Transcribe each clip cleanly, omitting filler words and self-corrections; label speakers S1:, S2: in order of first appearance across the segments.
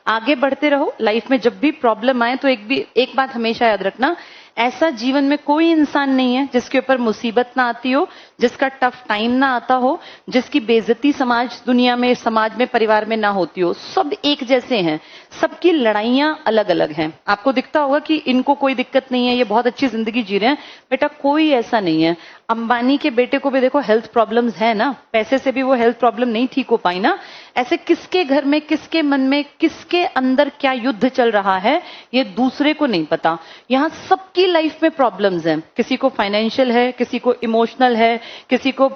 S1: आगे बढ़ते रहो। लाइफ में जब भी प्रॉब्लम आए तो एक बात हमेशा याद रखना, ऐसा जीवन में कोई इंसान नहीं है जिसके ऊपर मुसीबत ना आती हो, जिसका टफ टाइम ना आता हो, जिसकी बेइज्जती समाज दुनिया में, समाज में, परिवार में ना होती हो। सब एक जैसे हैं, सबकी लड़ाइयां अलग अलग हैं। आपको दिखता होगा कि इनको कोई दिक्कत नहीं है, ये बहुत अच्छी जिंदगी जी रहे हैं, बेटा कोई ऐसा नहीं है। अंबानी के बेटे को भी देखो हेल्थ प्रॉब्लम्स है ना, पैसे से भी वो हेल्थ प्रॉब्लम नहीं ठीक हो पाई ना। ऐसे किसके घर में, किसके मन में, किसके अंदर क्या युद्ध चल रहा है ये दूसरे को नहीं पता। यहाँ सबकी लाइफ में प्रॉब्लम्स हैं, किसी को फाइनेंशियल है, किसी को इमोशनल है, किसी को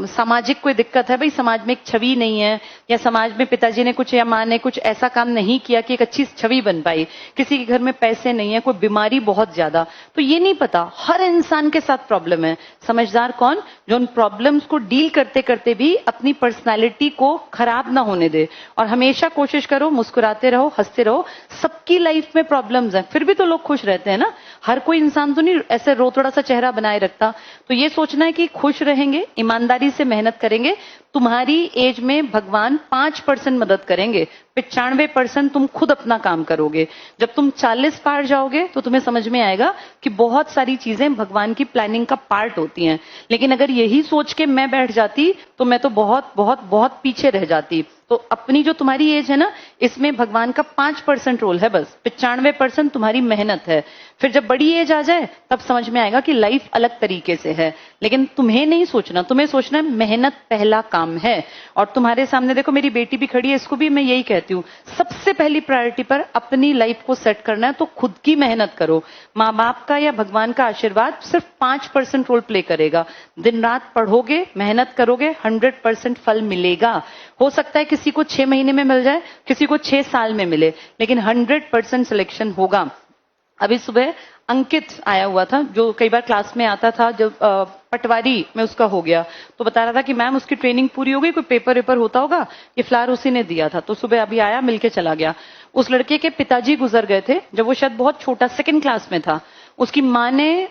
S1: सामाजिक कोई दिक्कत है, भाई समाज में एक छवि नहीं है, या समाज में पिताजी ने कुछ या माँ ने कुछ ऐसा काम नहीं किया कि एक अच्छी छवि बन पाई, किसी के घर में पैसे नहीं है, कोई बीमारी बहुत ज्यादा। तो ये नहीं पता, हर इंसान के साथ प्रॉब्लम है। समझदार कौन? जो उन प्रॉब्लम्स को डील करते करते भी अपनी पर्सनालिटी को खराब ना होने दे। और हमेशा कोशिश करो, मुस्कुराते रहो, हंसते रहो। सबकी लाइफ में प्रॉब्लम्स हैं, फिर भी तो लोग खुश रहते हैं ना। हर कोई इंसान तो नहीं ऐसे रोतड़ा सा चेहरा बनाए रखता। तो ये सोचना है कि खुश रहेंगे, ईमानदारी से मेहनत करेंगे, तुम्हारी एज में भगवान 5% मदद करेंगे, 95% तुम खुद अपना काम करोगे। जब तुम 40 पार जाओगे तो तुम्हें समझ में आएगा कि बहुत सारी चीजें भगवान की प्लानिंग का पार्ट होती हैं। लेकिन अगर यही सोच के मैं बैठ जाती तो मैं तो बहुत बहुत बहुत पीछे रह जाती। तो अपनी जो तुम्हारी एज है ना, इसमें भगवान का 5% रोल है, बस 95% तुम्हारी मेहनत है। फिर जब बड़ी एज आ जाए तब समझ में आएगा कि लाइफ अलग तरीके से है। लेकिन तुम्हें नहीं सोचना, तुम्हें सोचना है मेहनत पहला काम है। और तुम्हारे सामने देखो मेरी बेटी भी खड़ी है, इसको भी मैं यही कहती हूँ, सबसे पहली प्रायोरिटी पर अपनी लाइफ को सेट करना है तो खुद की मेहनत करो। माँ बाप का या भगवान का आशीर्वाद सिर्फ 5% रोल प्ले करेगा। दिन रात पढ़ोगे, मेहनत करोगे, 100% फल मिलेगा। हो सकता है किसी को 6 महीने में मिल जाए, किसी को 6 साल में मिले, लेकिन 100% सिलेक्शन होगा। अभी सुबह अंकित आया हुआ था, जो कई बार क्लास में आता था, जब पटवारी में उसका हो गया तो बता रहा था कि मैम उसकी ट्रेनिंग पूरी हो गई, कोई पेपर वेपर होता होगा, ये फ्लावर उसी ने दिया था। तो सुबह अभी आया, मिलके चला गया। उस लड़के के पिताजी गुजर गए थे जब वो शायद बहुत छोटा 2nd क्लास में था। उसकी माँ ने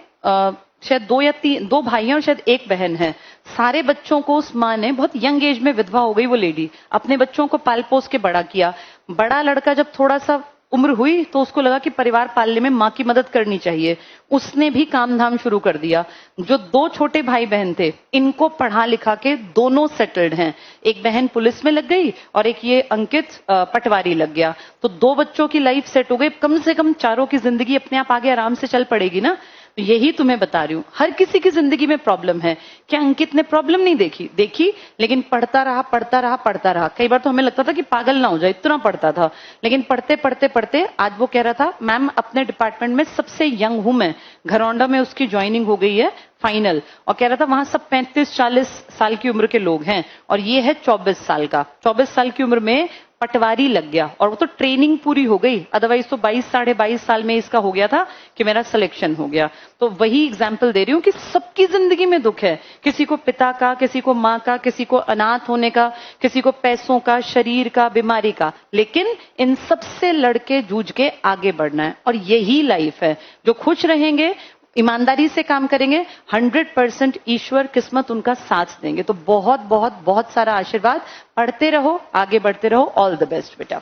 S1: शायद 2 या 3, 2 भाई हैं और शायद 1 बहन है। सारे बच्चों को उस माँ ने, बहुत यंग एज में विधवा हो गई वो लेडी, अपने बच्चों को पाल पोस के बड़ा किया। बड़ा लड़का जब थोड़ा सा उम्र हुई तो उसको लगा कि परिवार पालने में माँ की मदद करनी चाहिए, उसने भी काम धाम शुरू कर दिया। जो 2 छोटे भाई बहन थे, इनको पढ़ा लिखा के दोनों सेटल्ड हैं। एक बहन पुलिस में लग गई और एक ये अंकित पटवारी लग गया। तो 2 बच्चों की लाइफ सेट हो गई, कम से कम चारों की जिंदगी अपने आप आगे आराम से चल पड़ेगी ना। तो यही तुम्हें बता रही हूं, हर किसी की जिंदगी में प्रॉब्लम है। क्या अंकित ने प्रॉब्लम नहीं देखी, लेकिन पढ़ता रहा, पढ़ता रहा, पढ़ता रहा। कई बार तो हमें लगता था कि पागल ना हो जाए, इतना पढ़ता था। लेकिन पढ़ते पढ़ते पढ़ते आज वो कह रहा था, मैम अपने डिपार्टमेंट में सबसे यंग हूं मैं। घरौंडा में उसकी ज्वाइनिंग हो गई है फाइनल, और कह रहा था वहां सब 35-40 साल की उम्र के लोग हैं और ये है 24 साल का। 24 साल की उम्र में पटवारी लग गया, और वो तो ट्रेनिंग पूरी हो गई, अदरवाइज तो 22 साढ़े 22 साल में इसका हो गया था कि मेरा सिलेक्शन हो गया। तो वही एग्जाम्पल दे रही हूँ कि सबकी जिंदगी में दुख है, किसी को पिता का, किसी को माँ का, किसी को अनाथ होने का, किसी को पैसों का, शरीर का, बीमारी का। लेकिन इन सबसे लड़के जूझ के आगे बढ़ना है, और यही लाइफ है। जो खुश रहेंगे, ईमानदारी से काम करेंगे, 100% ईश्वर किस्मत उनका साथ देंगे। तो बहुत बहुत बहुत सारा आशीर्वाद, पढ़ते रहो, आगे बढ़ते रहो। ऑल द बेस्ट बेटा।